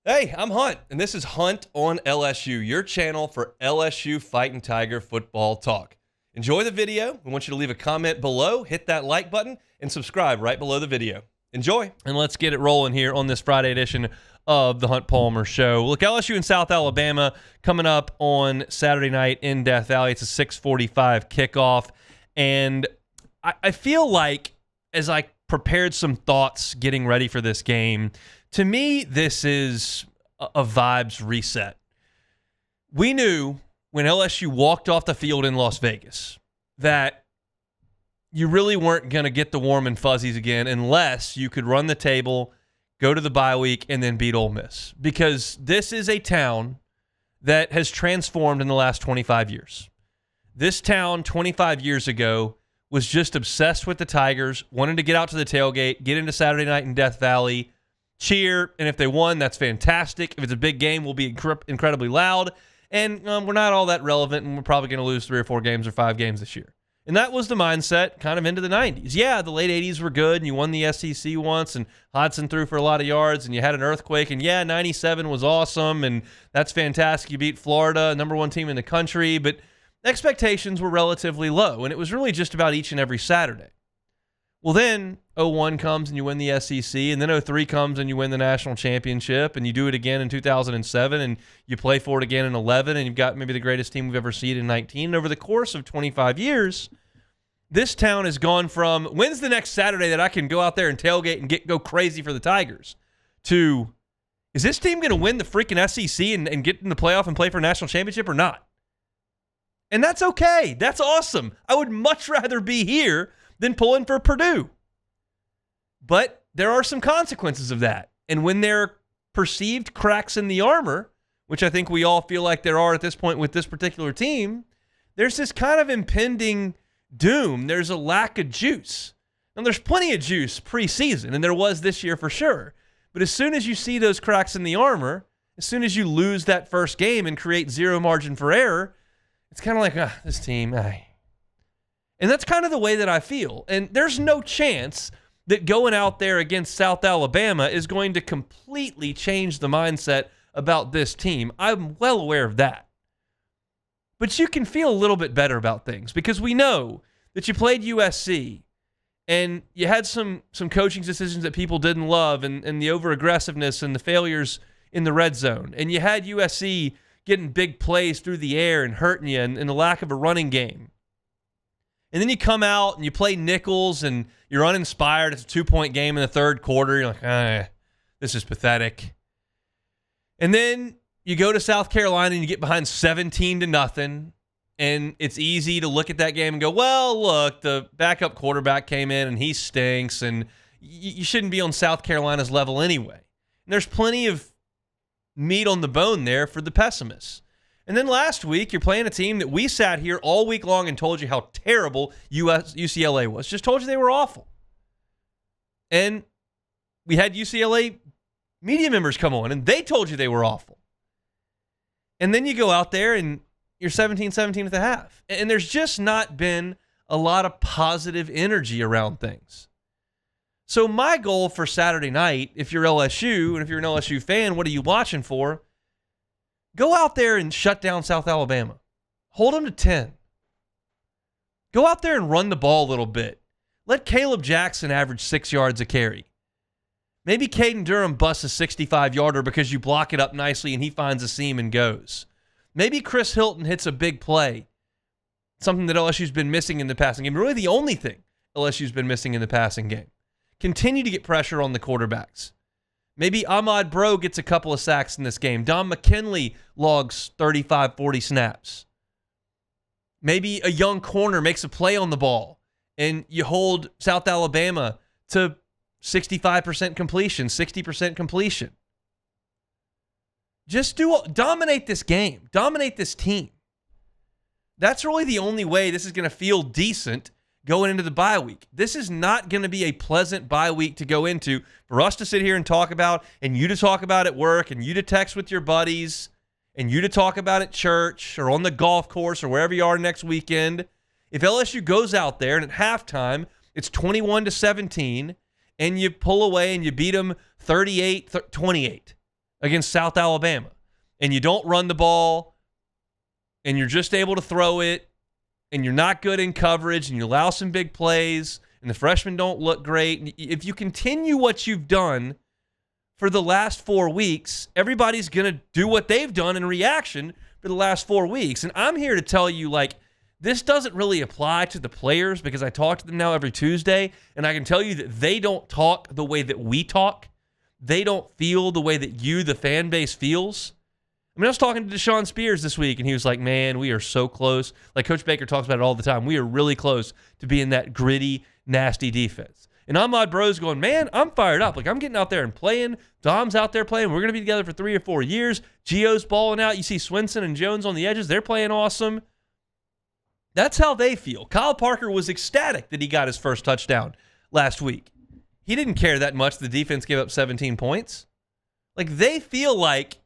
Hey, I'm Hunt, and this is Hunt on LSU, your channel for LSU Fighting Tiger football talk. Enjoy the video. We want you to leave a comment below, hit that like button, and subscribe right below the video. Enjoy. And let's get it rolling here on this Friday edition of the Hunt Palmer Show. Look, LSU and South Alabama coming up on Saturday night in Death Valley. It's a 6:45 kickoff, and I feel like as I prepared some thoughts getting ready for this game, to me, this is a vibes reset. We knew when LSU walked off the field in Las Vegas that you really weren't going to get the warm and fuzzies again unless you could run the table, go to the bye week, and then beat Ole Miss. Because this is a town that has transformed in the last 25 years. This town 25 years ago was just obsessed with the Tigers, wanted to get out to the tailgate, get into Saturday night in Death Valley, cheer, and if they won, that's fantastic. If it's a big game, we'll be incredibly loud, and we're not all that relevant, and we're probably going to lose 3 or 4 games or 5 games this year. And that was the mindset kind of into the 90s. Yeah, the late 80s were good, and you won the SEC once, and Hodson threw for a lot of yards, and you had an earthquake, and yeah, 97 was awesome, and that's fantastic. You beat Florida, number 1 team in the country, but expectations were relatively low, and it was really just about each and every Saturday. Well, then 01 comes and you win the SEC, and then 03 comes and you win the national championship, and you do it again in 2007, and you play for it again in 11, and you've got maybe the greatest team we've ever seen in 19. And over the course of 25 years, this town has gone from, when's the next Saturday that I can go out there and tailgate and go crazy for the Tigers, to, is this team going to win the freaking SEC and get in the playoff and play for a national championship or not? And that's okay. That's awesome. I would much rather be here than pulling for Purdue. But there are some consequences of that. And when there are perceived cracks in the armor, which I think we all feel like there are at this point with this particular team, there's this kind of impending doom. There's a lack of juice. Now, there's plenty of juice preseason, and there was this year for sure. But as soon as you see those cracks in the armor, as soon as you lose that first game and create zero margin for error, it's kind of like, this team, And that's kind of the way that I feel. And there's no chance that going out there against South Alabama is going to completely change the mindset about this team. I'm well aware of that. But you can feel a little bit better about things because we know that you played USC and you had some coaching decisions that people didn't love and the over-aggressiveness and the failures in the red zone. And you had USC getting big plays through the air and hurting you and the lack of a running game. And then you come out and you play Nichols and you're uninspired. It's a 2-point game in the third quarter. You're like, this is pathetic. And then you go to South Carolina and you get behind 17-0. And it's easy to look at that game and go, well, look, the backup quarterback came in and he stinks. And you shouldn't be on South Carolina's level anyway. And there's plenty of meat on the bone there for the pessimists. And then last week, you're playing a team that we sat here all week long and told you how terrible UCLA was. Just told you they were awful. And we had UCLA media members come on, and they told you they were awful. And then you go out there, and you're 17-17 at the half. And there's just not been a lot of positive energy around things. So my goal for Saturday night, if you're LSU, and if you're an LSU fan, what are you watching for? Go out there and shut down South Alabama. Hold them to 10. Go out there and run the ball a little bit. Let Caleb Jackson average 6 yards a carry. Maybe Caden Durham busts a 65-yarder because you block it up nicely and he finds a seam and goes. Maybe Chris Hilton hits a big play, something that LSU's been missing in the passing game. Really the only thing LSU's been missing in the passing game. Continue to get pressure on the quarterbacks. Maybe Ahmad Bro gets a couple of sacks in this game. Don McKinley logs 35, 40 snaps. Maybe a young corner makes a play on the ball, and you hold South Alabama to 65% completion, 60% completion. Just dominate this game. Dominate this team. That's really the only way this is going to feel decent going into the bye week. This is not going to be a pleasant bye week to go into for us to sit here and talk about, and you to talk about at work, and you to text with your buddies, and you to talk about at church or on the golf course or wherever you are next weekend. If LSU goes out there and at halftime it's 21-17 and you pull away and you beat them 38-28 against South Alabama, and you don't run the ball, and you're just able to throw it, and you're not good in coverage, and you allow some big plays, and the freshmen don't look great, if you continue what you've done for the last 4 weeks, everybody's going to do what they've done in reaction for the last 4 weeks. And I'm here to tell you, like, this doesn't really apply to the players because I talk to them now every Tuesday, and I can tell you that they don't talk the way that we talk. They don't feel the way that you, the fan base, feels. I mean, I was talking to Deshaun Spears this week, and he was like, man, we are so close. Like Coach Baker talks about it all the time. We are really close to being that gritty, nasty defense. And Ahmad Bro's going, man, I'm fired up. Like, I'm getting out there and playing. Dom's out there playing. We're going to be together for 3 or 4 years. Gio's balling out. You see Swinson and Jones on the edges. They're playing awesome. That's how they feel. Kyle Parker was ecstatic that he got his first touchdown last week. He didn't care that much the defense gave up 17 points. Like, they feel like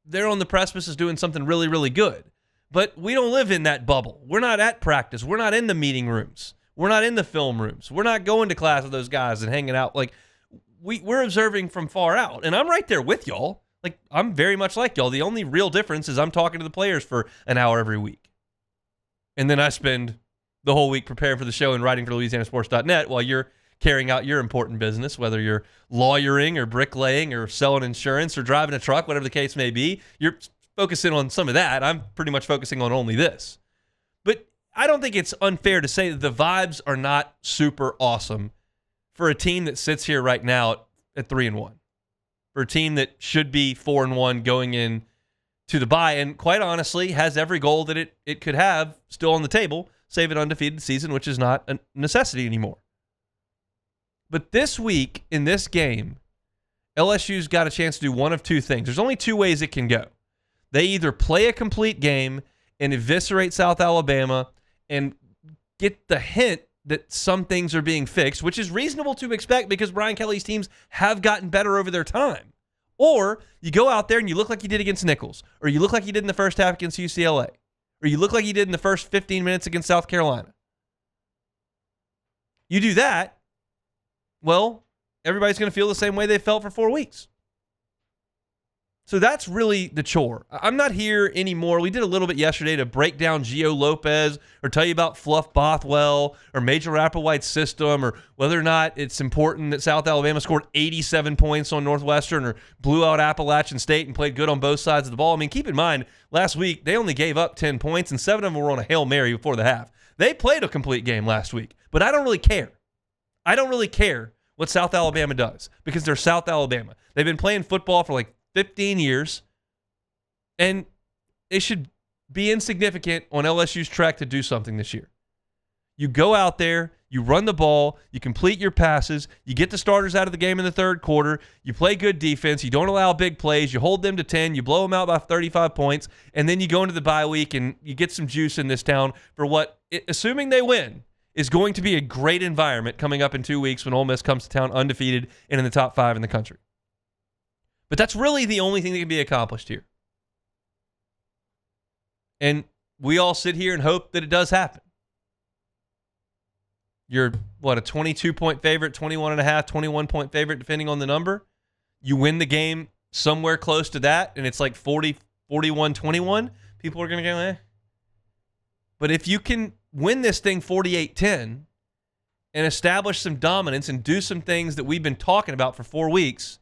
they're on the precipice of doing something really, really good. But we don't live in that bubble. We're not at practice. We're not in the meeting rooms. We're not in the film rooms. We're not going to class with those guys and hanging out. Like, we're observing from far out. And I'm right there with y'all. Like, I'm very much like y'all. The only real difference is I'm talking to the players for an hour every week. And then I spend the whole week preparing for the show and writing for LouisianaSports.net while you're carrying out your important business, whether you're lawyering or bricklaying or selling insurance or driving a truck, whatever the case may be. You're focusing on some of that. I'm pretty much focusing on only this. But I don't think it's unfair to say that the vibes are not super awesome for a team that sits here right now at 3-1. For a team that should be 4-1 going in to the bye, and quite honestly has every goal that it could have still on the table, save an undefeated season, which is not a necessity anymore. But this week, in this game, LSU's got a chance to do one of two things. There's only two ways it can go. They either play a complete game and eviscerate South Alabama and get the hint that some things are being fixed, which is reasonable to expect because Brian Kelly's teams have gotten better over their time. Or you go out there and you look like you did against Nichols, or you look like you did in the first half against UCLA, or you look like you did in the first 15 minutes against South Carolina. You do that, well, everybody's going to feel the same way they felt for 4 weeks. So that's really the chore. I'm not here anymore. We did a little bit yesterday to break down Gio Lopez or tell you about Fluff Bothwell or Major Applewhite's system or whether or not it's important that South Alabama scored 87 points on Northwestern or blew out Appalachian State and played good on both sides of the ball. I mean, keep in mind, last week they only gave up 10 points and 7 of them were on a Hail Mary before the half. They played a complete game last week, but I don't really care. I don't really care what South Alabama does because they're South Alabama. They've been playing football for like 15 years, and they should be insignificant on LSU's track to do something this year. You go out there, you run the ball, you complete your passes, you get the starters out of the game in the third quarter, you play good defense, you don't allow big plays, you hold them to 10, you blow them out by 35 points, and then you go into the bye week and you get some juice in this town for what, assuming they win, is going to be a great environment coming up in 2 weeks when Ole Miss comes to town undefeated and in the top 5 in the country. But that's really the only thing that can be accomplished here. And we all sit here and hope that it does happen. You're, a 22-point favorite, 21.5, 21-point favorite, depending on the number. You win the game somewhere close to that, and it's like 40, 41, 21. People are going to go, eh. But if you can win this thing 48-10 and establish some dominance and do some things that we've been talking about for 4 weeks,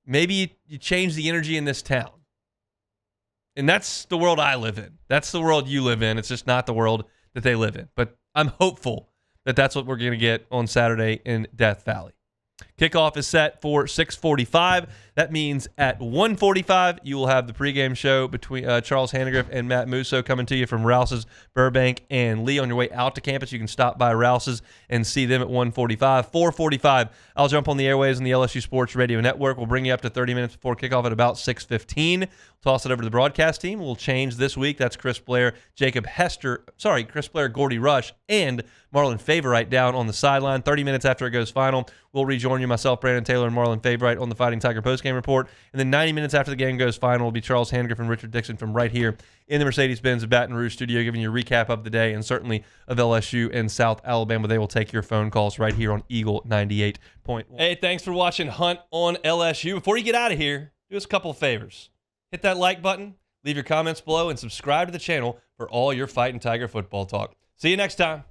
maybe you change the energy in this town. And that's the world I live in. That's the world you live in. It's just not the world that they live in. But I'm hopeful that that's what we're going to get on Saturday in Death Valley. Kickoff is set for 6:45. That means at 1:45, you will have the pregame show between Charles Hannegriff and Matt Musso coming to you from Rouse's, Burbank, and Lee. On your way out to campus, you can stop by Rouse's and see them at 1:45. 4:45, I'll jump on the airwaves on the LSU Sports Radio Network. We'll bring you up to 30 minutes before kickoff at about 6:15. Toss it over to the broadcast team. We'll change this week. That's Chris Blair, Chris Blair, Gordy Rush, and Marlon Favorite down on the sideline. 30 minutes after it goes final, we'll rejoin you, myself, Brandon Taylor, and Marlon Favorite on the Fighting Tiger postgame report. And then 90 minutes after the game goes final will be Charles Hannegriff and Richard Dixon from right here in the Mercedes-Benz Baton Rouge studio, giving you a recap of the day and certainly of LSU and South Alabama. They will take your phone calls right here on Eagle 98.1. Hey, thanks for watching Hunt on LSU. Before you get out of here, do us a couple of favors. Hit that like button, leave your comments below, and subscribe to the channel for all your Fighting Tiger football talk. See you next time.